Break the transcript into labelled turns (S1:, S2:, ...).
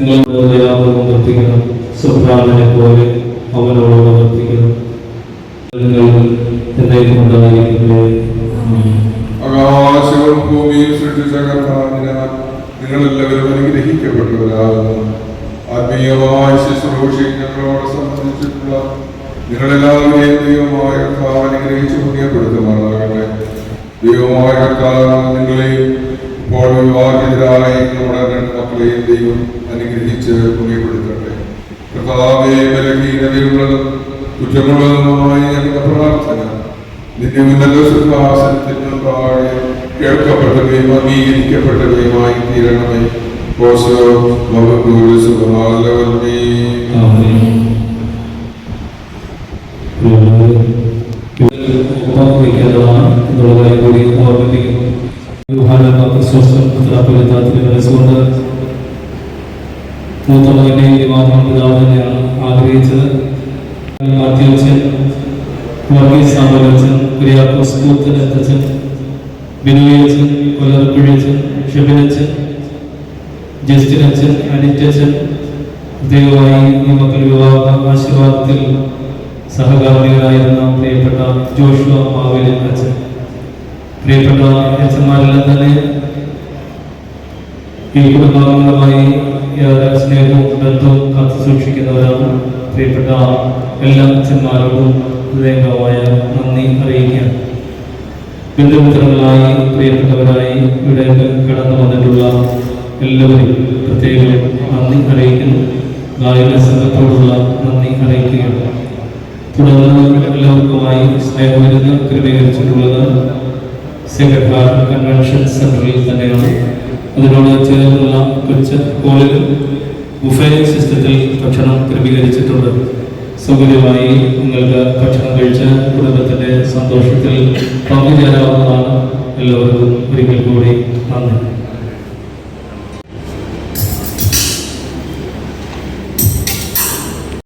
S1: നിങ്ങളോട് ദയാപൂർവം വർത്തിക്കണം. സുബ്രാഹ്മണനെ പോലെ അവനോട് വർത്തിക്കണം. നിങ്ങൾ എന്നേക്കും ഉണ്ടായിരിക്കട്ടെ.
S2: ആകാശവും ഭൂമിയും സൃഷ്ടിച്ച കർത്താവിനാൽ നിങ്ങളെല്ലാവരും അനുഗ്രഹിക്കപ്പെട്ടവരാകുന്നു. ആത്മീയമായ ശുശ്രൂഷയിൽ ഞങ്ങളോട് സംബന്ധിച്ചിട്ടുള്ള നിങ്ങളെല്ലാവരെയും ദൈവമായ കർത്താവ് അനുഗ്രഹിച്ച് പുണ്യപ്പെടുത്തുമാറാകട്ടെ. ദൈവമായ കർത്താവ് നിങ്ങളെയും ഇപ്പോൾ വിവാഹിതരായ നമ്മുടെ രണ്ട് മക്കളെയും ദൈവം അനുഗ്രഹിച്ച് പുണ്യപ്പെടുത്തട്ടെ. കർത്താവേ, ബലഹീനതയുള്ളതും കുറ്റമുള്ളതുമായി ഞങ്ങളുടെ പ്രാർത്ഥന നിന്റെ ഉന്നത സിംഹാസനത്തിന് താഴെ കേൾക്കപ്പെട്ടവയും അംഗീകരിക്കപ്പെട്ടവയുമായി തീരണമേ.
S1: മൂത്തമകന്റെ വിവാഹം പിതാവ് തന്നെയാണ് ആഗ്രഹിച്ചത്. അധ്യക്ഷൻ വർഗീസ് സാമ്പലച്ചൻ, കുര്യാക്കോസ് കൂത്തനത്തച്ഛൻ, ബിനുയച്ചൻ, കൊല്ലറക്കുഴിയച്ചൻ, ഷെബിനച്ചൻ, ജസ്റ്റിനച്ചൻ, അനിറ്റച്ചൻ, പ്രത്യേകമായി ഈ മക്കൾ വിവാഹ ആശീർവാദത്തിൽ സഹകാർമ്മികരായിരുന്ന പ്രിയപ്പെട്ട ജോഷുവ മാവേലിൻ അച്ഛൻ, പ്രിയപ്പെട്ട അച്ഛന്മാരെല്ലാം തന്നെ ഈ കുടുംബാംഗങ്ങളുമായി ഏറെ സ്നേഹവും ബന്ധവും കാത്തു സൂക്ഷിക്കുന്നവരാണ്. പ്രിയപ്പെട്ട എല്ലാ അച്ഛന്മാരോടും ഹൃദയംഗമായ നന്ദി അറിയിക്കുകയാണ്. ബന്ധുമിത്രങ്ങളായി പ്രിയപ്പെട്ടവരായി ഇവിടെ കടന്നു വന്നിട്ടുള്ള എല്ലാവരും പ്രത്യേകം നന്ദി അറിയിക്കുന്നു. ഗായക സംഘത്തോടുള്ള നന്ദി അറിയിക്കുകയാണ്. തുടർന്ന് എല്ലാവർക്കുമായി സ്നേഹവിരുന്ന് ക്രമീകരിച്ചിട്ടുള്ളത് സെക്രട്ടറി കൺവെൻഷൻ സെന്ററിൽ തന്നെയാണ്. അതിനോട് ചേർന്നുള്ള കൊച്ചു ഹോളിൽ ബുഫേ സിസ്റ്റത്തിൽ ഭക്ഷണം ക്രമീകരിച്ചിട്ടുണ്ട്. സൗകര്യമായി നിങ്ങൾക്ക് ഭക്ഷണം കഴിച്ച് കുടുംബത്തിന്റെ സന്തോഷത്തിൽ പങ്കുചേരാവുന്നതാണ്. എല്ലാവർക്കും ഒരിക്കൽ കൂടി